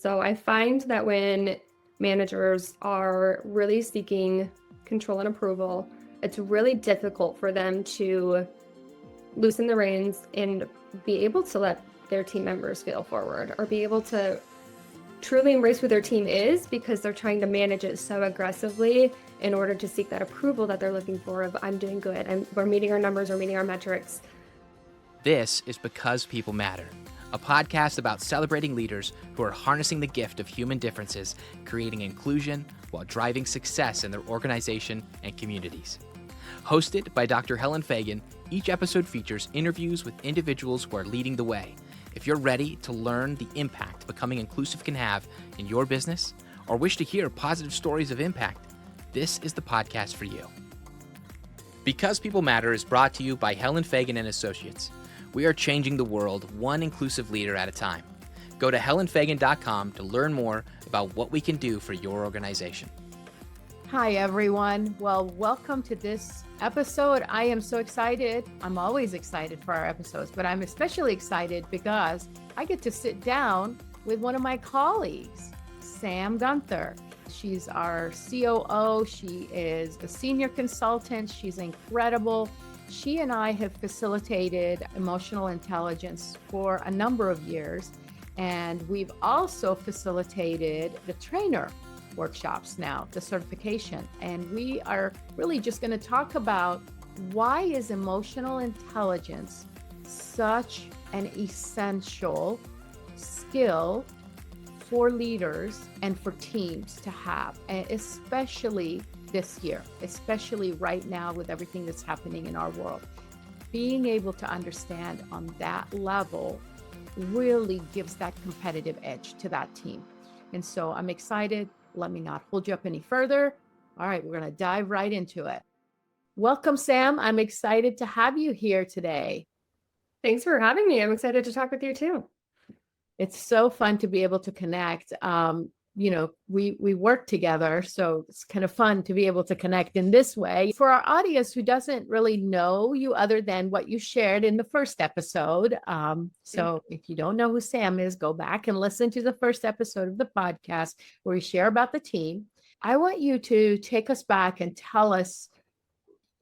So I find that when managers are really seeking control and approval, it's really difficult for them to loosen the reins and be able to let their team members feel forward or be able to truly embrace who their team is, because they're trying to manage it so aggressively in order to seek that approval that they're looking for of, I'm doing good, we're meeting our numbers, we're meeting our metrics. This is Because People Matter, a podcast about celebrating leaders who are harnessing the gift of human differences, creating inclusion while driving success in their organization and communities. Hosted by Dr. Helen Fagan, each episode features interviews with individuals who are leading the way. If you're ready to learn the impact becoming inclusive can have in your business, or wish to hear positive stories of impact, this is the podcast for you. Because People Matter is brought to you by Helen Fagan and Associates. We are changing the world one inclusive leader at a time. Go to helenfagan.com to learn more about what we can do for your organization. Hi, everyone. Well, welcome to this episode. I am so excited. I'm always excited for our episodes, but I'm especially excited because I get to sit down with one of my colleagues, Sam Guenther. She's our COO. She is a senior consultant. She's incredible. She and I have facilitated emotional intelligence for a number of years, and we've also facilitated the trainer workshops now, the certification. And we are really just going to talk about why is emotional intelligence such an essential skill for leaders and for teams to have, and especially this year, especially right now with everything that's happening in our world. Being able to understand on that level really gives that competitive edge to that team. And so I'm excited. Let me not hold you up any further. All right, we're going to dive right into it. Welcome, Sam. I'm excited to have you here today. Thanks for having me. I'm excited to talk with you too. It's so fun to be able to connect. We work together, so it's kind of fun to be able to connect in this way. For our audience who doesn't really know you other than what you shared in the first episode, so if you don't know who Sam is, go back and listen to the first episode of the podcast where we share about the team. I want you to take us back and tell us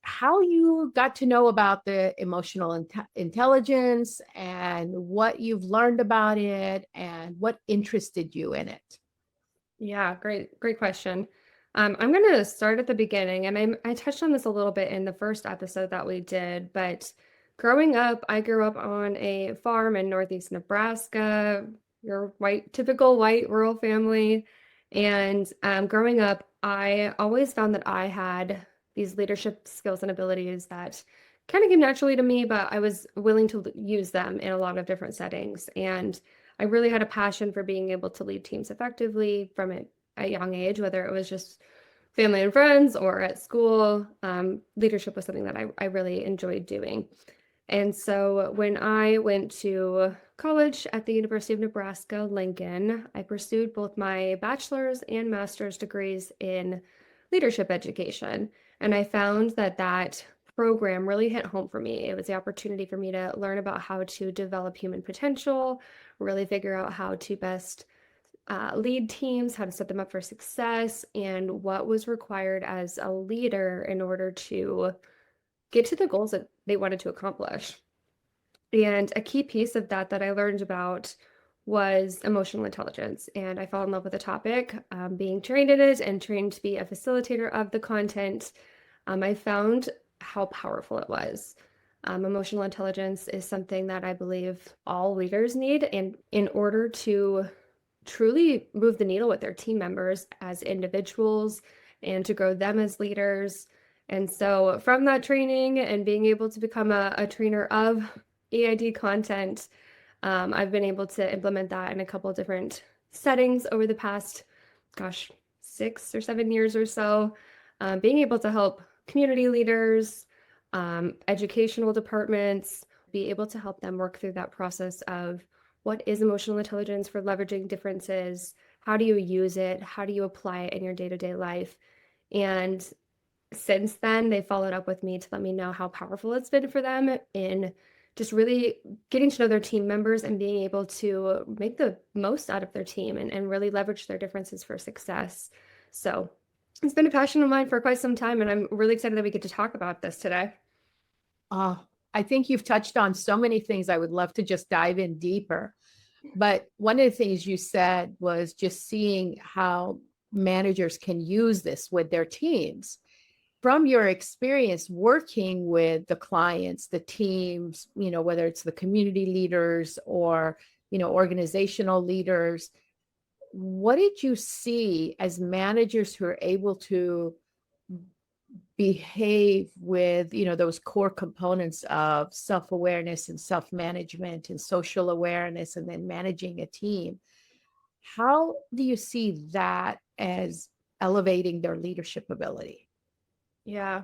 how you got to know about the emotional intelligence and what you've learned about it and what interested you in it. Yeah, great question. I'm going to start at the beginning, and I touched on this a little bit in the first episode that we did, but growing up, I grew up on a farm in Northeast Nebraska, your typical white rural family. And growing up, I always found that I had these leadership skills and abilities that kind of came naturally to me, but I was willing to use them in a lot of different settings. And I really had a passion for being able to lead teams effectively from a young age, whether it was just family and friends or at school. Leadership was something that I really enjoyed doing. And so when I went to college at the University of Nebraska, Lincoln, I pursued both my bachelor's and master's degrees in leadership education. And I found that program really hit home for me. It was the opportunity for me to learn about how to develop human potential, really figure out how to best lead teams, how to set them up for success, and what was required as a leader in order to get to the goals that they wanted to accomplish. And a key piece of that I learned about was emotional intelligence. And I fell in love with the topic, being trained in it and trained to be a facilitator of the content. I found how powerful it was. Emotional intelligence is something that I believe all leaders need, and in order to truly move the needle with their team members as individuals and to grow them as leaders. And so from that training and being able to become a trainer of EID content, I've been able to implement that in a couple of different settings over the past, 6 or 7 years or so, being able to help community leaders, educational departments, be able to help them work through that process of what is emotional intelligence for leveraging differences, how do you use it, how do you apply it in your day-to-day life. And since then, they followed up with me to let me know how powerful it's been for them in just really getting to know their team members and being able to make the most out of their team and really leverage their differences for success. So it's been a passion of mine for quite some time, and I'm really excited that we get to talk about this today. I think you've touched on so many things. I would love to just dive in deeper. But one of the things you said was just seeing how managers can use this with their teams. From your experience working with the clients, the teams, whether it's the community leaders or, organizational leaders, what did you see as managers who are able to behave with, those core components of self-awareness and self-management and social awareness, and then managing a team? How do you see that as elevating their leadership ability? Yeah.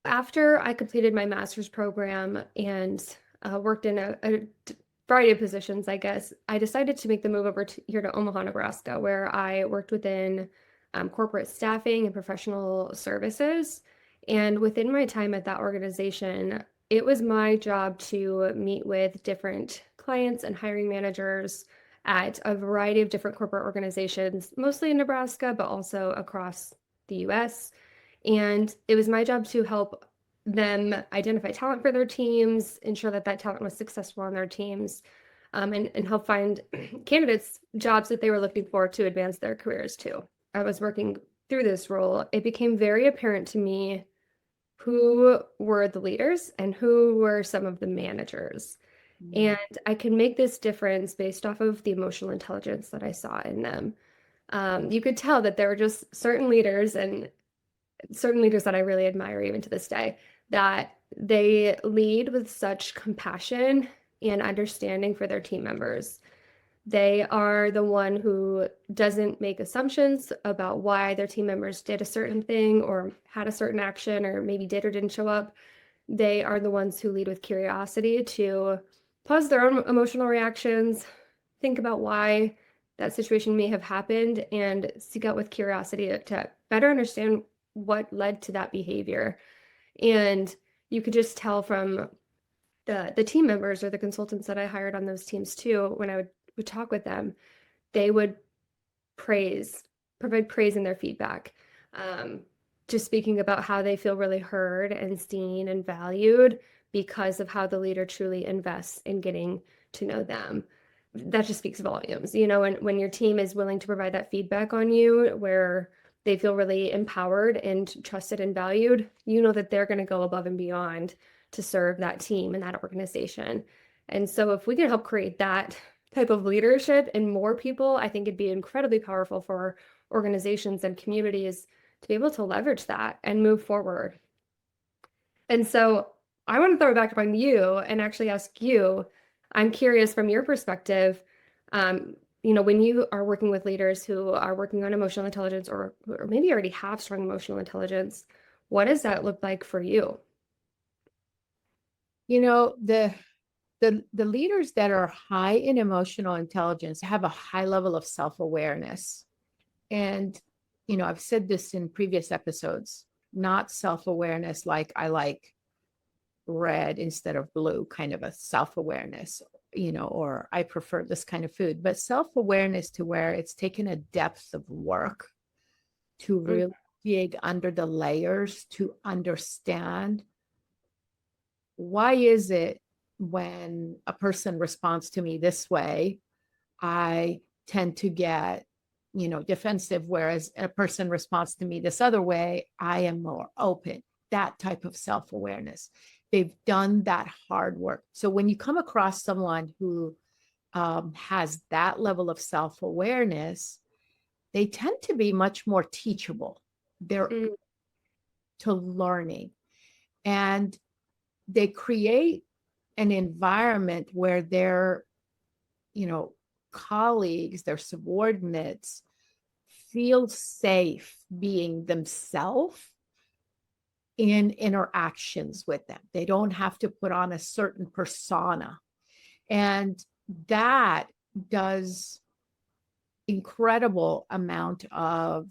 After I completed my master's program and worked in a variety of positions, I guess, I decided to make the move over here to Omaha, Nebraska, where I worked within corporate staffing and professional services. And within my time at that organization, it was my job to meet with different clients and hiring managers at a variety of different corporate organizations, mostly in Nebraska, but also across the US. And it was my job to help them identify talent for their teams, ensure that that talent was successful on their teams, and help find candidates jobs that they were looking for to advance their careers too. I was working through this role. It became very apparent to me who were the leaders and who were some of the managers. And I can make this difference based off of the emotional intelligence that I saw in them. You could tell that there were just certain leaders and certain leaders that I really admire even to this day, that they lead with such compassion and understanding for their team members. They are the one who doesn't make assumptions about why their team members did a certain thing or had a certain action or maybe did or didn't show up. They are the ones who lead with curiosity to pause their own emotional reactions, think about why that situation may have happened, and seek out with curiosity to better understand what led to that behavior. And you could just tell from the team members or the consultants that I hired on those teams too, when I would talk with them, they would provide praise in their feedback. Just speaking about how they feel really heard and seen and valued because of how the leader truly invests in getting to know them. That just speaks volumes. When your team is willing to provide that feedback on you, where they feel really empowered and trusted and valued, that they're going to go above and beyond to serve that team and that organization. And so if we can help create that type of leadership in more people, I think it'd be incredibly powerful for organizations and communities to be able to leverage that and move forward. And so I want to throw it back upon you and actually ask you, I'm curious from your perspective, when you are working with leaders who are working on emotional intelligence or maybe already have strong emotional intelligence, what does that look like for you? The leaders that are high in emotional intelligence have a high level of self-awareness. And, I've said this in previous episodes, not self-awareness like I like red instead of blue, kind of a self-awareness, or I prefer this kind of food, but self-awareness to where it's taken a depth of work to really dig under the layers to understand why is it when a person responds to me this way, I tend to get, defensive, whereas a person responds to me this other way, I am more open. That type of self-awareness. They've done that hard work. So when you come across someone who has that level of self-awareness, they tend to be much more teachable. They're to learning. And they create an environment where their, colleagues, their subordinates feel safe being themselves in interactions with them. They don't have to put on a certain persona. And that does incredible amount of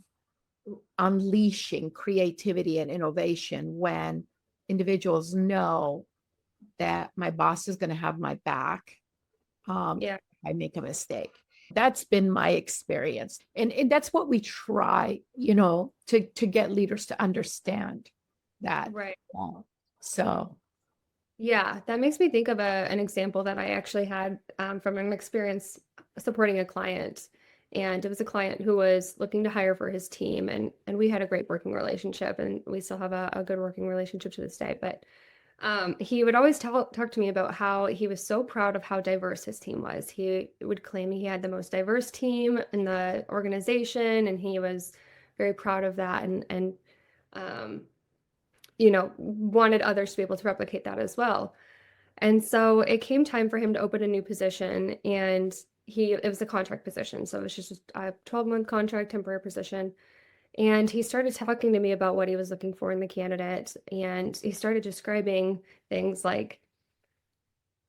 unleashing creativity and innovation when individuals know that my boss is going to have my back Yeah. if I make a mistake. That's been my experience. And that's what we try, to get leaders to understand that. Right. So, Yeah, that makes me think of an example that I actually had from an experience supporting a client. And it was a client who was looking to hire for his team, and we had a great working relationship, and we still have a good working relationship to this day. But he would always talk to me about how he was so proud of how diverse his team was. He would claim he had the most diverse team in the organization, and he was very proud of that, and um, wanted others to be able to replicate that as well. And so it came time for him to open a new position, and it was a contract position. So it was just a 12-month contract, temporary position. And he started talking to me about what he was looking for in the candidate. And he started describing things like,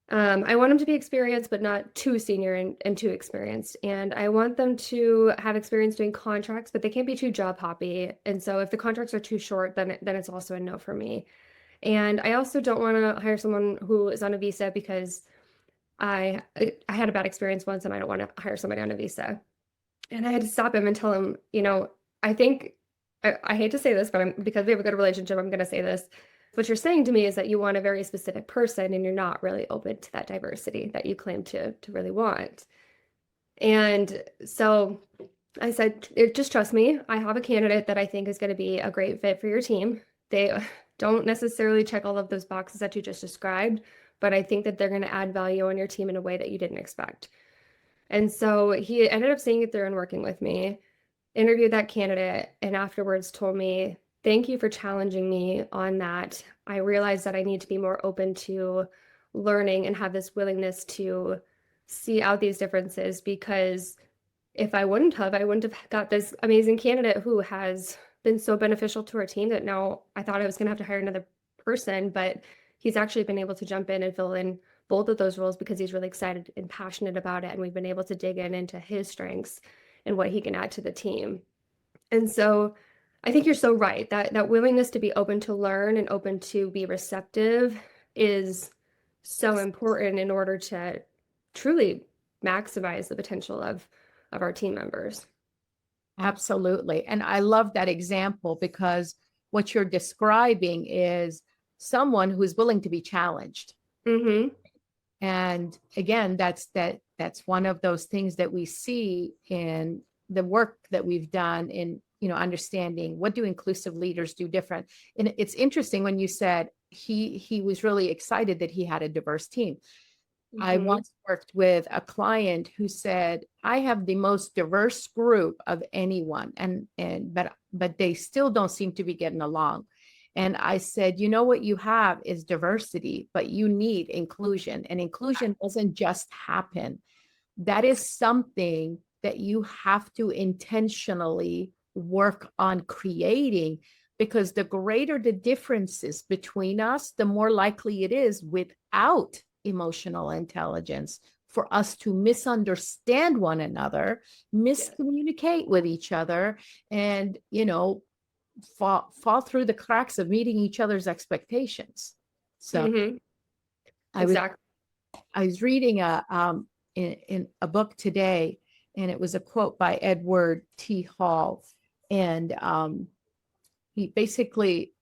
I want them to be experienced, but not too senior and too experienced. And I want them to have experience doing contracts, but they can't be too job hoppy. And so if the contracts are too short, then it's also a no for me. And I also don't want to hire someone who is on a visa because I had a bad experience once, and I don't want to hire somebody on a visa. And I had to stop him and tell him, I think I hate to say this, but because we have a good relationship, I'm going to say this. What you're saying to me is that you want a very specific person, and you're not really open to that diversity that you claim to really want. And so I said, just trust me. I have a candidate that I think is going to be a great fit for your team. They don't necessarily check all of those boxes that you just described, but I think that they're going to add value on your team in a way that you didn't expect. And so he ended up seeing it through and working with me, interviewed that candidate, and afterwards told me, thank you for challenging me on that. I realized that I need to be more open to learning and have this willingness to see out these differences, because if I wouldn't have got this amazing candidate who has been so beneficial to our team that now I thought I was going to have to hire another person, but he's actually been able to jump in and fill in both of those roles because he's really excited and passionate about it. And we've been able to dig into his strengths and what he can add to the team. And so I think you're so right that willingness to be open to learn and open to be receptive is so important in order to truly maximize the potential of our team members. absolutely. And I love that example because what you're describing is someone who's willing to be challenged. Mm-hmm. And again, that's one of those things that we see in the work that we've done in, understanding what do inclusive leaders do different. And it's interesting when you said he was really excited that he had a diverse team. I Mm-hmm. once worked with a client who said, I have the most diverse group of anyone, but they still don't seem to be getting along. And I said, what you have is diversity, but you need inclusion. And inclusion doesn't just happen. That is something that you have to intentionally work on creating, because the greater the differences between us, the more likely it is without emotional intelligence for us to misunderstand one another, miscommunicate with each other, and, fall through the cracks of meeting each other's expectations. So Mm-hmm. I was Exactly. I was reading in a book today, and it was a quote by Edward T. Hall, and he basically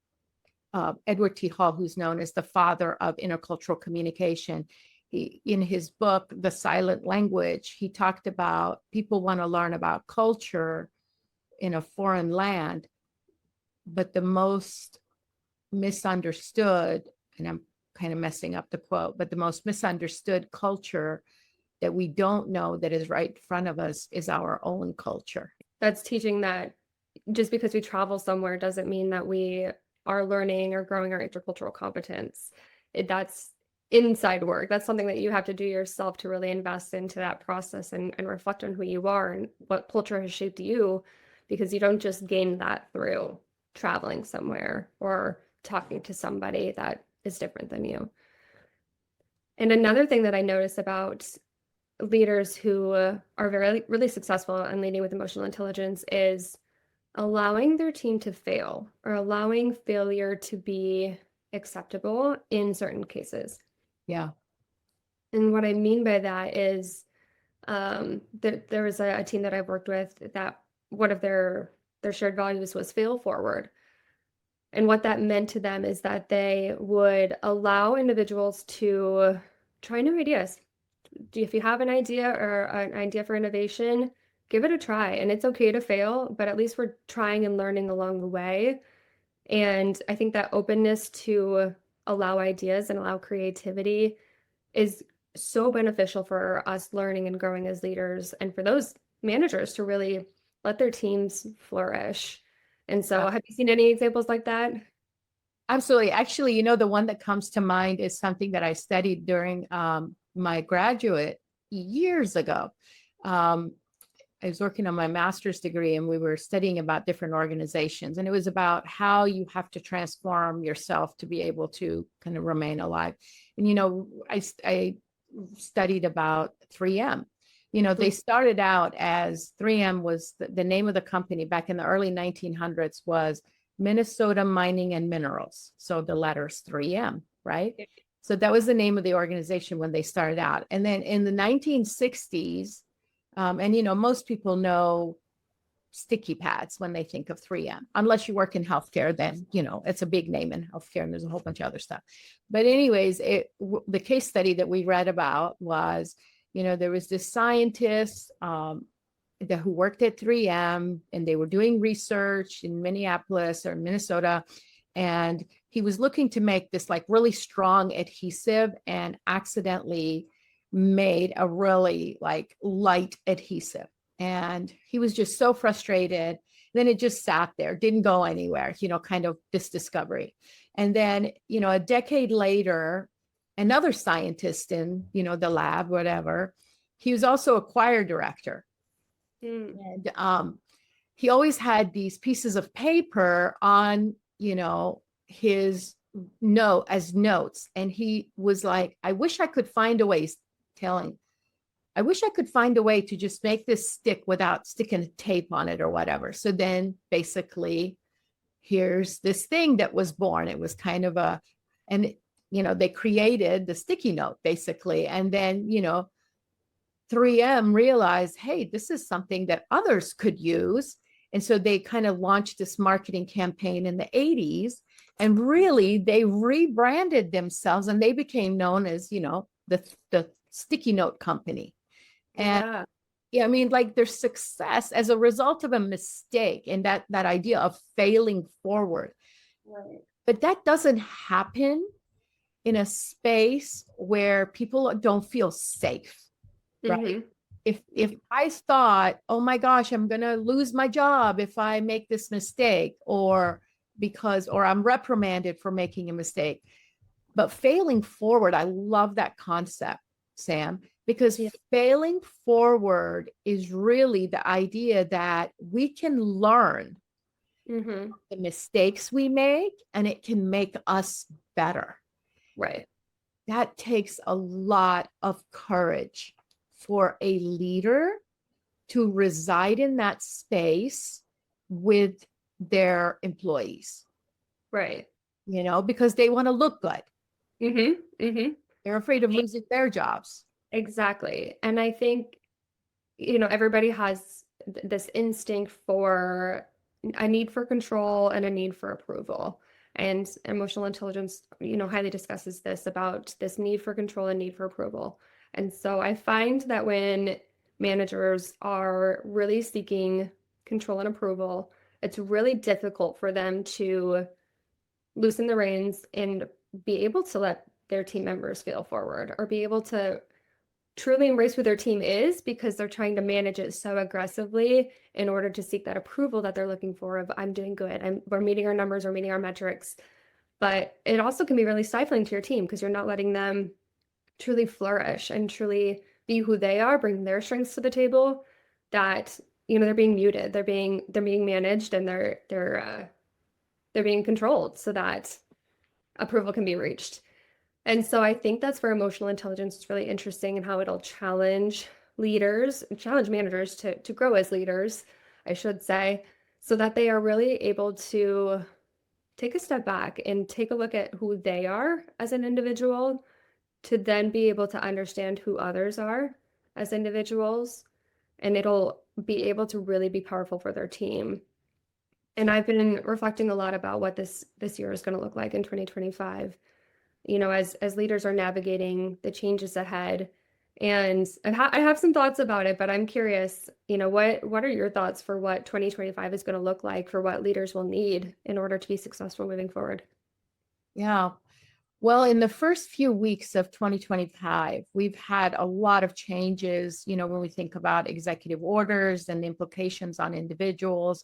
Edward T. Hall, who's known as the father of intercultural communication. In his book, The Silent Language, he talked about people want to learn about culture in a foreign land, but the most misunderstood, and I'm kind of messing up the quote, but the most misunderstood culture that we don't know that is right in front of us is our own culture. That's teaching that just because we travel somewhere doesn't mean that we are learning or growing our intercultural competence. That's inside work. That's something that you have to do yourself to really invest into that process and reflect on who you are and what culture has shaped you, because you don't just gain that through traveling somewhere or talking to somebody that is different than you. And another thing that I notice about leaders who are really successful in leading with emotional intelligence is allowing their team to fail or allowing failure to be acceptable in certain cases. Yeah. And what I mean by that is there was a team that I've worked with that one of their shared values was fail forward. And what that meant to them is that they would allow individuals to try new ideas. If you have an idea or an idea for innovation, give it a try. And it's okay to fail, but at least we're trying and learning along the way. And I think that openness to allow ideas and allow creativity is so beneficial for us learning and growing as leaders and for those managers to really let their teams flourish. And so, have you seen any examples like that? Absolutely. Actually, the one that comes to mind is something that I studied during my graduate years ago. I was working on my master's degree and we were studying about different organizations. And it was about how you have to transform yourself to be able to kind of remain alive. And, I studied about 3M. They started out as 3M was the name of the company back in the early 1900s was Minnesota Mining and Minerals. So the letters 3M, right? So that was the name of the organization when they started out. And then in the 1960s, and most people know sticky pads when they think of 3M, unless you work in healthcare, then, it's a big name in healthcare and there's a whole bunch of other stuff. But anyways, the case study that we read about was, there was this scientist who worked at 3M and they were doing research in Minneapolis or Minnesota. And he was looking to make this like really strong adhesive and accidentally made a really like light adhesive. And he was just so frustrated. Then it just sat there, didn't go anywhere, kind of this discovery. And then, a decade later, another scientist in, the lab, whatever, he was also a choir director. And he always had these pieces of paper on, his note as notes. And he was like, I wish I could find a way to just make this stick without sticking tape on it or whatever. So then basically, here's this thing that was born. It was kind of they created the sticky note basically. And then, 3M realized, hey, this is something that others could use. And so they kind of launched this marketing campaign in the 80s. And really, they rebranded themselves and they became known as, the sticky note company. And yeah, I mean, like their success as a result of a mistake and that idea of failing forward. Right. But that doesn't happen in a space where people don't feel safe. Right. If I thought, oh my gosh, I'm going to lose my job if I make this mistake or I'm reprimanded for making a mistake. But failing forward, I love that concept, Sam, because failing forward is really the idea that we can learn the mistakes we make and it can make us better. Right. That takes a lot of courage for a leader to reside in that space with their employees. Right. Because they want to look good. They're afraid of losing their jobs. Exactly. And I think, everybody has this instinct for a need for control and a need for approval. And emotional intelligence, highly discusses this about this need for control and need for approval. And so I find that when managers are really seeking control and approval, it's really difficult for them to loosen the reins and be able to let their team members fail forward or be able to truly embrace who their team is because they're trying to manage it so aggressively in order to seek that approval that they're looking for of I'm doing good, we're meeting our numbers, we're meeting our metrics. But it also can be really stifling to your team because you're not letting them truly flourish and truly be who they are, bring their strengths to the table, that they're being muted, they're being managed, and they're being controlled so that approval can be reached. And so I think that's where emotional intelligence is really interesting and how it'll challenge managers to grow as leaders, I should say, so that they are really able to take a step back and take a look at who they are as an individual, to then be able to understand who others are as individuals, and it'll be able to really be powerful for their team. And I've been reflecting a lot about what this year is going to look like in 2025. As leaders are navigating the changes ahead, and I have some thoughts about it, but I'm curious, what are your thoughts for what 2025 is going to look like, for what leaders will need in order to be successful moving forward? Yeah. Well, in the first few weeks of 2025, we've had a lot of changes, when we think about executive orders and the implications on individuals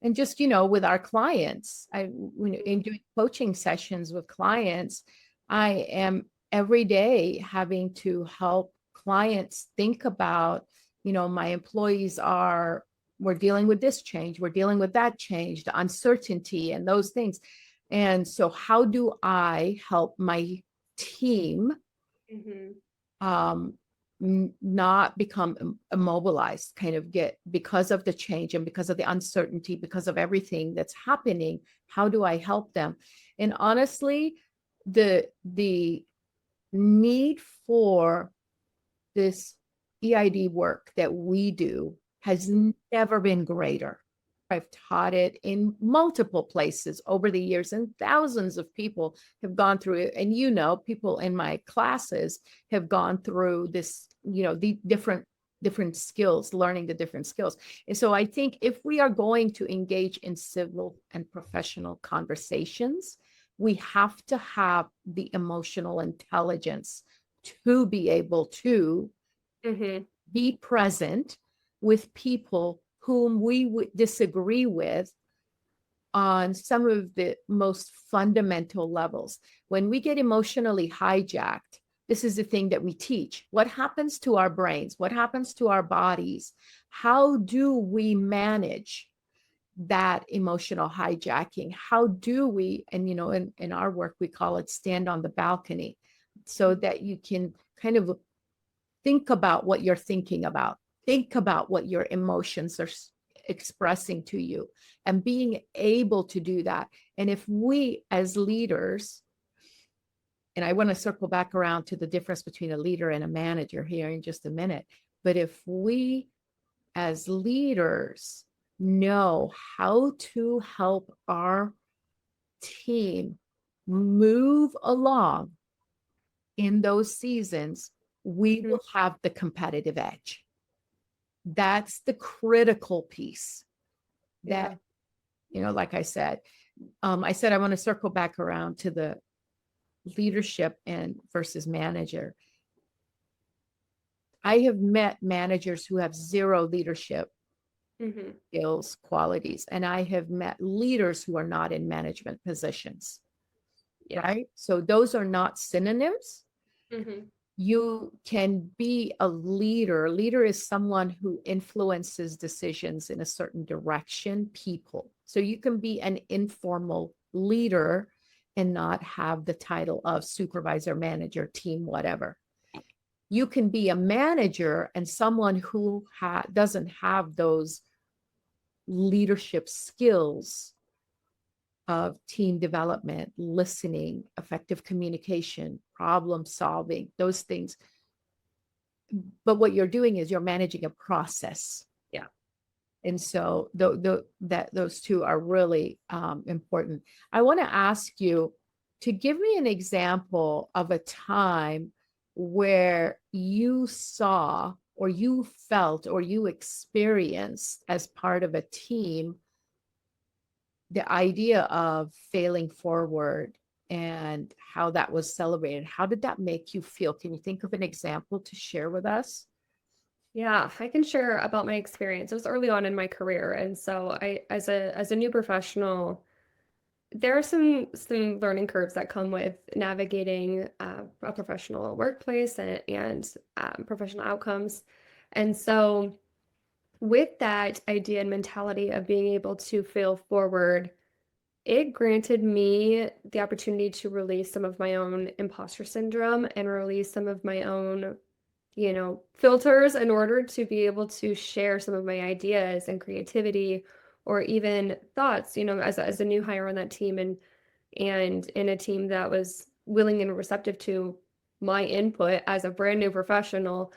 and just, with our clients. In doing coaching sessions with clients, I am every day having to help clients think about, my employees we're dealing with this change, we're dealing with that change, the uncertainty and those things. And so how do I help my team not become immobilized, kind of because of the change and because of the uncertainty, because of everything that's happening? How do I help them? And honestly, the need for this EID work that we do has never been greater. I've taught it in multiple places over the years, and thousands of people have gone through it. And people in my classes have gone through this, the different skills, learning the different skills. And so I think if we are going to engage in civil and professional conversations, we have to have the emotional intelligence to be able to be present with people whom we would disagree with on some of the most fundamental levels. When we get emotionally hijacked, this is the thing that we teach. What happens to our brains? What happens to our bodies? How do we manage that emotional hijacking? How do we, and in our work, we call it stand on the balcony, so that you can kind of think about what you're thinking about. Think about what your emotions are expressing to you, and being able to do that. And if we as leaders, and I want to circle back around to the difference between a leader and a manager here in just a minute, but if we as leaders know how to help our team move along in those seasons, we will have the competitive edge. That's the critical piece that, like I said, I want to circle back around to the leadership and versus manager. I have met managers who have zero leadership skills, qualities, and I have met leaders who are not in management positions. Right? So those are not synonyms. You can be a leader. Leader is someone who influences decisions in a certain direction, people. So you can be an informal leader and not have the title of supervisor, manager, team, whatever. You can be a manager and someone who doesn't have those leadership skills of team development, listening, effective communication, problem solving, those things. But what you're doing is you're managing a process. Yeah. And so those two are really important. I want to ask you to give me an example of a time where you saw or you felt or you experienced as part of a team the idea of failing forward and how that was celebrated. How did that make you feel? Can you think of an example to share with us? Yeah, I can share about my experience. It was early on in my career. And so as a new professional, there are some learning curves that come with navigating a professional workplace and professional outcomes. And so with that idea and mentality of being able to fail forward, it granted me the opportunity to release some of my own imposter syndrome and release some of my own, filters in order to be able to share some of my ideas and creativity or even thoughts, as a new hire on that team and in a team that was willing and receptive to my input as a brand new professional,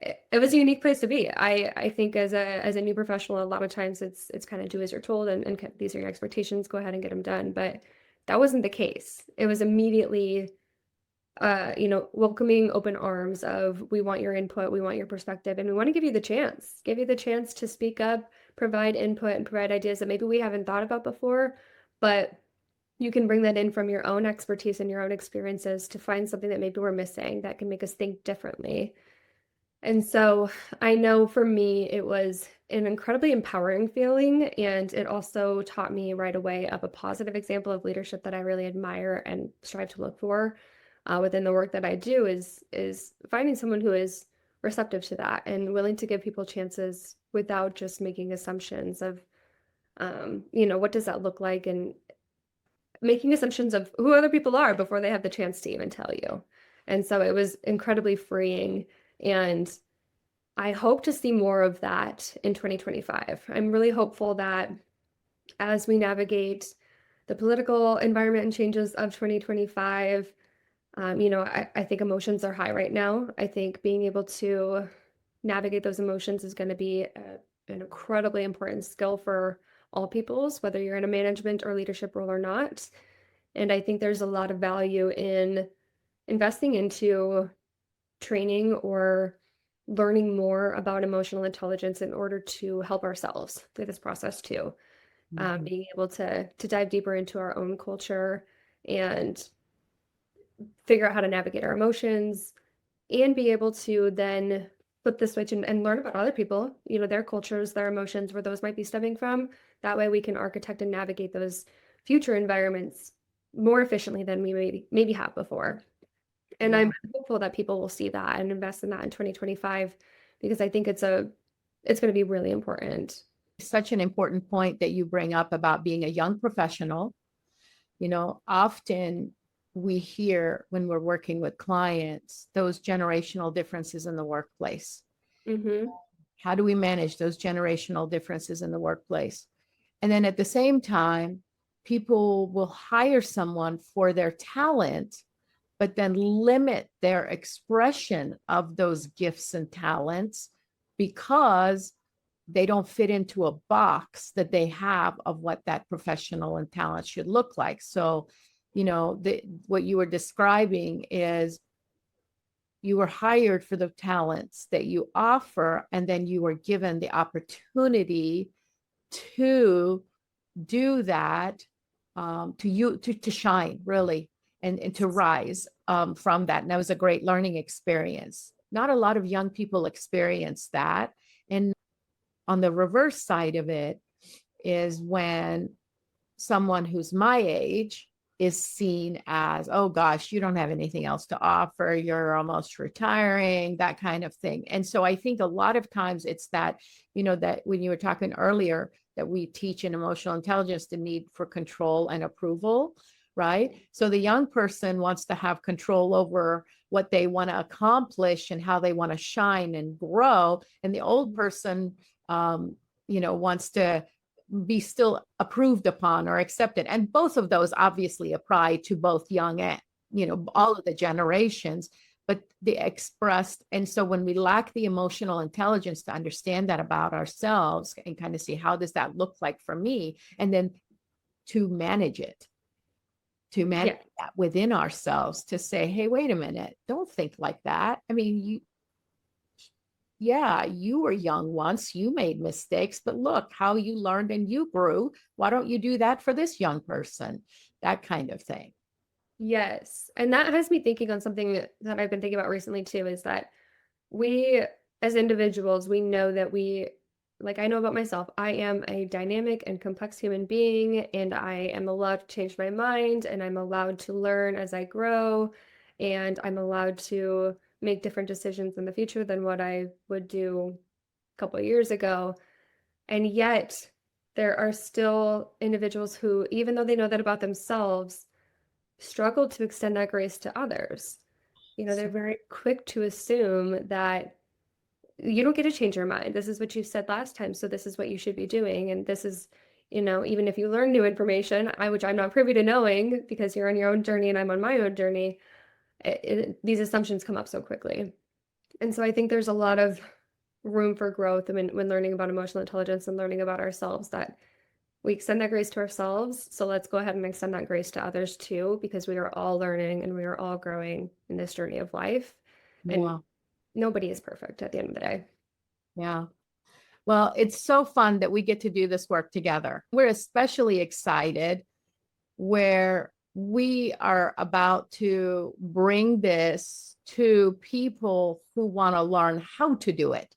it was a unique place to be. I think as a new professional, a lot of times it's kind of do as you're told, and these are your expectations, go ahead and get them done. But that wasn't the case. It was immediately welcoming open arms of, we want your input, we want your perspective, and we want to give you the chance to speak up, provide input, and provide ideas that maybe we haven't thought about before, but you can bring that in from your own expertise and your own experiences to find something that maybe we're missing that can make us think differently. And so I know for me, it was an incredibly empowering feeling. And it also taught me right away of a positive example of leadership that I really admire and strive to look for within the work that I do is finding someone who is receptive to that and willing to give people chances without just making assumptions of, what does that look like, and making assumptions of who other people are before they have the chance to even tell you. And so it was incredibly freeing. And I hope to see more of that in 2025. I'm really hopeful that as we navigate the political environment and changes of 2025, I think emotions are high right now. I think being able to navigate those emotions is going to be an incredibly important skill for all peoples, whether you're in a management or leadership role or not. And I think there's a lot of value in investing into training or learning more about emotional intelligence in order to help ourselves through this process too. Being able to dive deeper into our own culture and figure out how to navigate our emotions, and be able to then flip the switch and learn about other people, their cultures, their emotions, where those might be stemming from. That way we can architect and navigate those future environments more efficiently than we maybe have before. And I'm hopeful that people will see that and invest in that in 2025, because I think it's going to be really important. Such an important point that you bring up about being a young professional. Often we hear when we're working with clients, those generational differences in the workplace. Mm-hmm. How do we manage those generational differences in the workplace? And then at the same time, people will hire someone for their talent, but then limit their expression of those gifts and talents because they don't fit into a box that they have of what that professional and talent should look like. So, what you were describing is you were hired for the talents that you offer, and then you were given the opportunity to do that, to shine really, and to rise from that. And that was a great learning experience. Not a lot of young people experience that. And on the reverse side of it is when someone who's my age is seen as, oh gosh, you don't have anything else to offer, you're almost retiring, that kind of thing. And so I think a lot of times it's that, that when you were talking earlier, that we teach in emotional intelligence the need for control and approval, right? So the young person wants to have control over what they want to accomplish and how they want to shine and grow. And the old person, wants to be still approved upon or accepted. And both of those obviously apply to both young and, all of the generations, but they expressed. And so when we lack the emotional intelligence to understand that about ourselves and kind of see how does that look like for me, and then to manage it, that within ourselves, to say, hey, wait a minute, don't think like that. I mean, you were young once, you made mistakes, but look how you learned and you grew. Why don't you do that for this young person? That kind of thing. Yes. And that has me thinking on something that I've been thinking about recently too, is that we as individuals, we know that I know about myself, I am a dynamic and complex human being, and I am allowed to change my mind, and I'm allowed to learn as I grow, and I'm allowed to make different decisions in the future than what I would do a couple of years ago. And yet there are still individuals who, even though they know that about themselves, struggle to extend that grace to others. They're very quick to assume that you don't get to change your mind. This is what you said last time, so this is what you should be doing. And this is, even if you learn new information, which I'm not privy to knowing because you're on your own journey and I'm on my own journey, these assumptions come up so quickly. And so I think there's a lot of room for growth when learning about emotional intelligence and learning about ourselves, that we extend that grace to ourselves. So let's go ahead and extend that grace to others too, because we are all learning and we are all growing in this journey of life. And Yeah. nobody is perfect at the end of the day. Yeah. Well, it's so fun that we get to do this work together. We're especially excited where we are about to bring this to people who want to learn how to do it.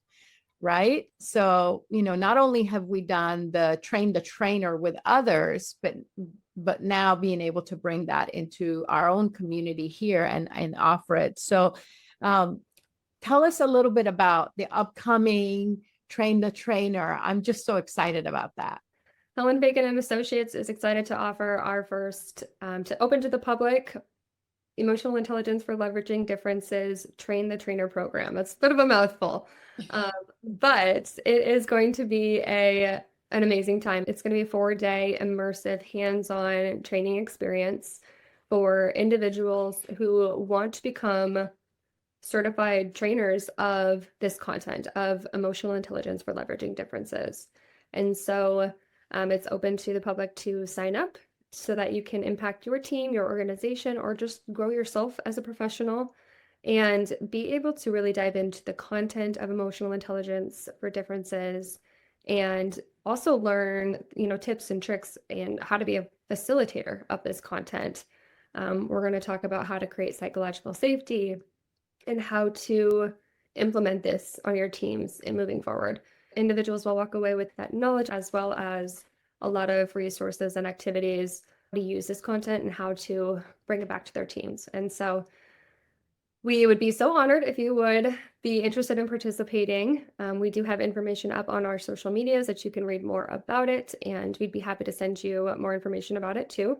Right. So, not only have we done the train the trainer with others, but now being able to bring that into our own community here and offer it. So, tell us a little bit about the upcoming Train the Trainer. I'm just so excited about that. Helen, Fagan and Associates is excited to offer our first to open to the public Emotional Intelligence for Leveraging Differences Train the Trainer program. That's a bit of a mouthful, but it is going to be an amazing time. It's going to be a 4-day immersive hands-on training experience for individuals who want to become certified trainers of this content of emotional intelligence for leveraging differences. And so it's open to the public to sign up so that you can impact your team, your organization, or just grow yourself as a professional and be able to really dive into the content of emotional intelligence for differences, and also learn, tips and tricks and how to be a facilitator of this content. We're going to talk about how to create psychological safety and how to implement this on your teams in moving forward. Individuals will walk away with that knowledge, as well as a lot of resources and activities to use this content and how to bring it back to their teams. And so we would be so honored if you would be interested in participating. We do have information up on our social medias that you can read more about it, and we'd be happy to send you more information about it too.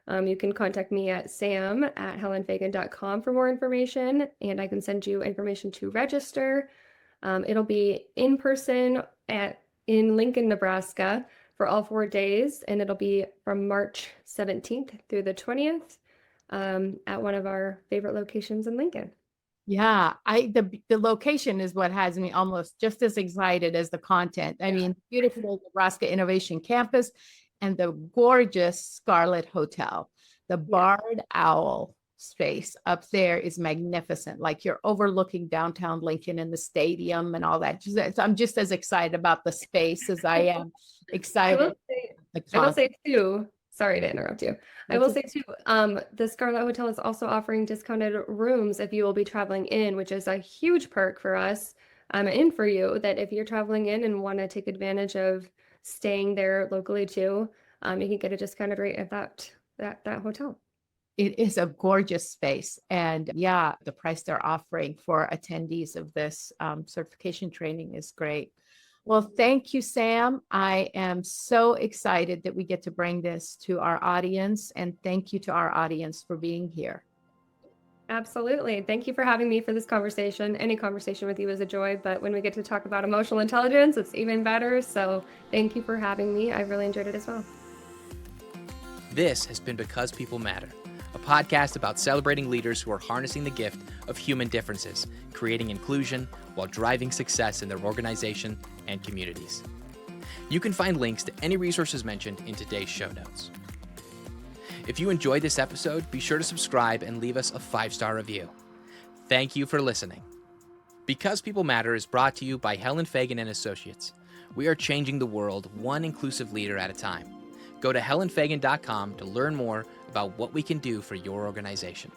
You can contact me at sam@helenfagan.com for more information, and I can send you information to register. It'll be in person in Lincoln, Nebraska for all 4 days, and it'll be from March 17th through the 20th at one of our favorite locations in Lincoln. Yeah, the location is what has me almost just as excited as the content. I mean, beautiful Nebraska Innovation Campus and the gorgeous Scarlet Hotel. The Barred Owl space up there is magnificent. Like, you're overlooking downtown Lincoln and the stadium and all that. I'm just as excited about the space as I am excited. I will say too, sorry to interrupt you. I will say too, the Scarlet Hotel is also offering discounted rooms if you will be traveling in, which is a huge perk for us and for you, that if you're traveling in and want to take advantage of staying there locally too, you can get a discounted rate at that hotel. It is a gorgeous space. And yeah, the price they're offering for attendees of this certification training is great. Well, thank you, Sam. I am so excited that we get to bring this to our audience, and thank you to our audience for being here. Absolutely. Thank you for having me for this conversation. Any conversation with you is a joy, but when we get to talk about emotional intelligence, it's even better. So thank you for having me. I've really enjoyed it as well. This has been Because People Matter, a podcast about celebrating leaders who are harnessing the gift of human differences, creating inclusion while driving success in their organization and communities. You can find links to any resources mentioned in today's show notes. If you enjoyed this episode, be sure to subscribe and leave us a 5-star review. Thank you for listening. Because People Matter is brought to you by Helen Fagan and Associates. We are changing the world one inclusive leader at a time. Go to helenfagan.com to learn more about what we can do for your organization.